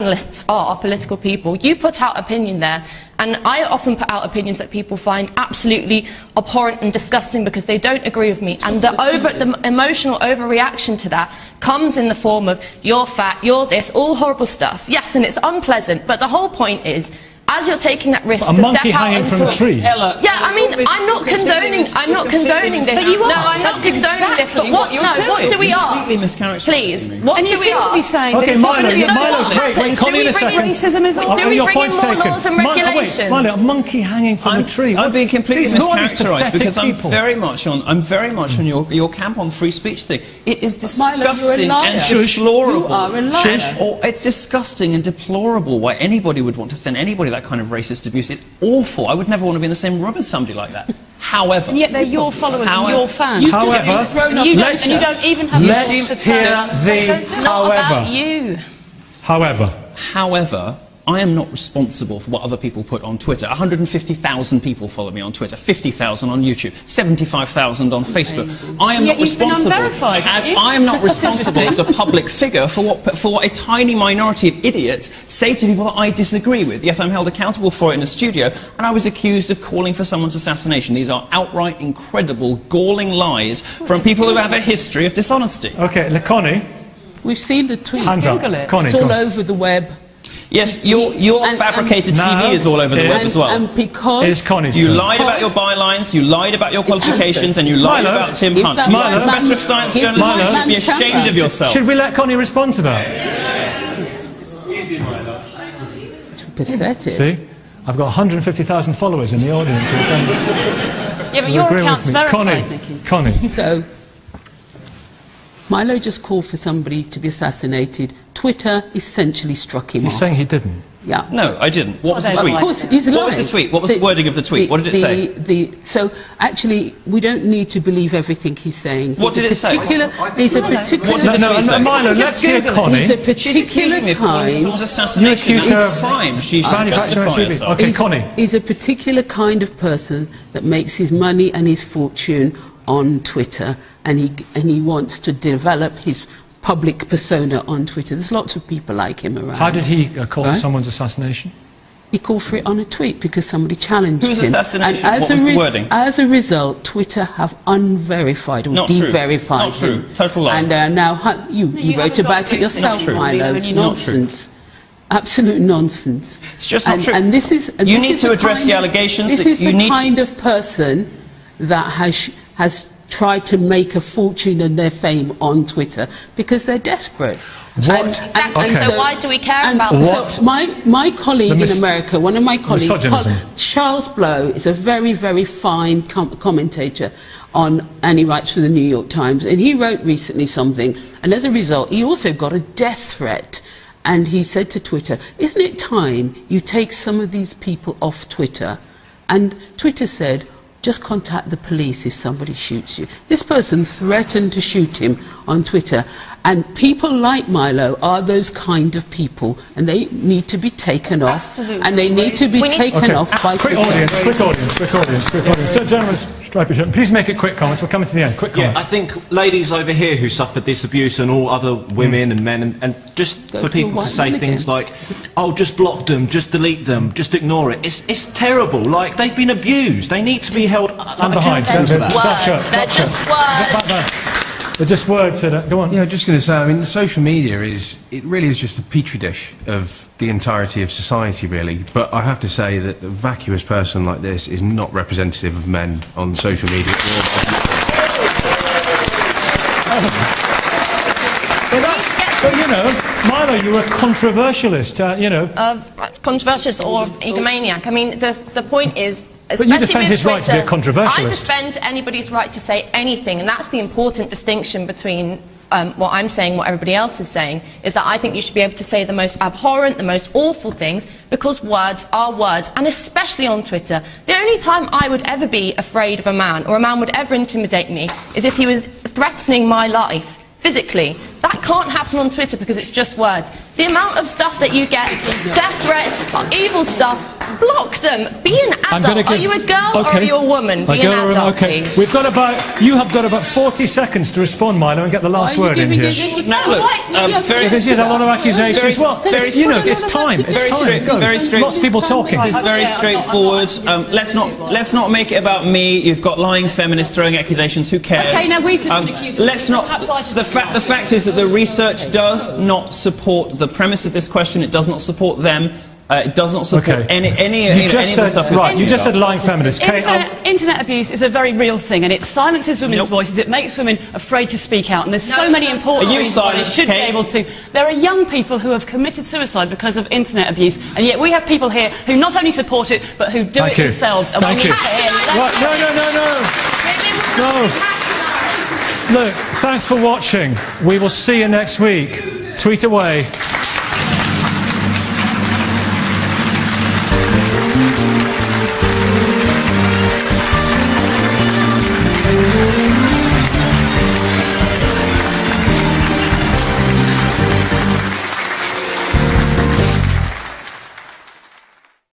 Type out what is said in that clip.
Journalists are political people. You put out opinion there, and I often put out opinions that people find absolutely abhorrent and disgusting because they don't agree with me, and the emotional overreaction to that comes in the form of you're fat, you're this, all horrible stuff. Yes, and it's unpleasant, but the whole point is, as you're taking that risk to step out into a tree. Yeah, I mean, I'm not condoning this. No, I'm not condoning this. But what do we ask? Please, what do we ask? Okay, Milo, wait, call me in a second. Do we bring in more laws and regulations? Milo, a monkey hanging from a tree. I'm being completely mischaracterised because I'm very much on your camp on free speech thing. It is disgusting and deplorable. You are a liar. It's disgusting and deplorable why anybody would want to send anybody that kind of racist abuse. It's awful. I would never want to be in the same room as somebody like that. However, and yet they're your followers and your fans. You don't even have let's hear the It's not about you. However, I am not responsible for what other people put on Twitter. 150,000 people follow me on Twitter, 50,000 on YouTube, 75,000 on Facebook. I am not responsible, I am not responsible as a public figure for what a tiny minority of idiots say to people that I disagree with. Yet I'm held accountable for it in a studio, and I was accused of calling for someone's assassination. These are outright, incredible, galling lies from people who have a history of dishonesty. Okay, Connie. We've seen the tweet. Hands up. Connie, it's all over the web. Yes, your fabricated TV is all over the web as well. And because you lied about your bylines, you lied about your qualifications, and you lied about Tim Hunt. Professor of Science Journalism, you should be ashamed of yourself. Should we let Connie respond to that? It's pathetic. See? I've got 150,000 followers in the audience. Yeah, but your account's verified, Nikki. Connie. So, Milo just called for somebody to be assassinated. Twitter essentially struck him off. He's saying he didn't. Yeah. No, I didn't. What was the tweet? Of course, he's lying. What was the tweet? What was the wording of the tweet? What did it say? So, actually, we don't need to believe everything he's saying. What did it say? He's a particular... What did the tweet say? Milo, let's hear Connie. He's a particular kind... Someone's assassination is a crime. She should justify herself. Okay, Connie. He's a particular kind of person that makes his money and his fortune on Twitter, and he wants to develop his public persona on Twitter. There's lots of people like him around. How did he call for someone's assassination? He called for it on a tweet because somebody challenged him. Whose assassination? And what was the wording? As a result, Twitter have unverified or de-verified him. Not true. Total lie. And now you wrote about it yourself, Milo. It's nonsense. Absolute nonsense. It's just not true. And this is... You need to address the allegations. This is the kind of person that has tried to make a fortune and their fame on Twitter because they're desperate. What? So why do we care about that? So my colleague in America, one of my colleagues, Charles Blow, is a very, very fine commentator and he writes for the New York Times, and he wrote recently something, and as a result he also got a death threat, and he said to Twitter, isn't it time you take some of these people off Twitter? And Twitter said, just contact the police if somebody shoots you. This person threatened to shoot him on Twitter. And people like Milo are those kind of people, and they need to be taken off. And they need to be taken off by Twitter. Quick audience. So, journalist, please make it quick comments. We're coming to the end. Quick comments. Yeah, I think ladies over here who suffered this abuse, and all other women and men, and just for people to say things like, oh, just block them, just delete them, just ignore it. It's terrible. Like, they've been abused. They need to be held accountable for that. They're just words. They're just words. Go on. Yeah, just going to say, I mean, social media it really is just a petri dish of the entirety of society, really. But I have to say that a vacuous person like this is not representative of men on social media. But you know, Milo, you're a controversialist, you know. Controversialist or egomaniac. I mean, the point is... But you defend his right to be a controversialist. I defend anybody's right to say anything, and that's the important distinction between what I'm saying and what everybody else is saying, is that I think you should be able to say the most abhorrent, the most awful things, because words are words, and especially on Twitter. The only time I would ever be afraid of a man, or a man would ever intimidate me, is if he was threatening my life. Physically. That can't happen on Twitter because it's just words. The amount of stuff that you get, death threats, evil stuff, block them. Be an adult. Are you a girl or are you a woman? Be an adult, please. We've got you have got about 40 seconds to respond, Milo, and get the last word in here. This is a lot of accusations. Well, it's time. It's time. Very straight. Lots of people talking. This is very straightforward. Let's not make it about me. You've got lying feminists throwing accusations. Who cares? Okay, now we've just been accused. Let's not. The fact is that the research does not support the premise of this question. It does not support them. It does not support any of the stuff. Right, you just said lying feminists. Internet abuse is a very real thing, and it silences women's voices. It makes women afraid to speak out, and there's so many important reasons why they should be able to. There are young people who have committed suicide because of internet abuse, and yet we have people here who not only support it, but who do it themselves. Thank you. No. Look, thanks for watching. We will see you next week. Tweet away.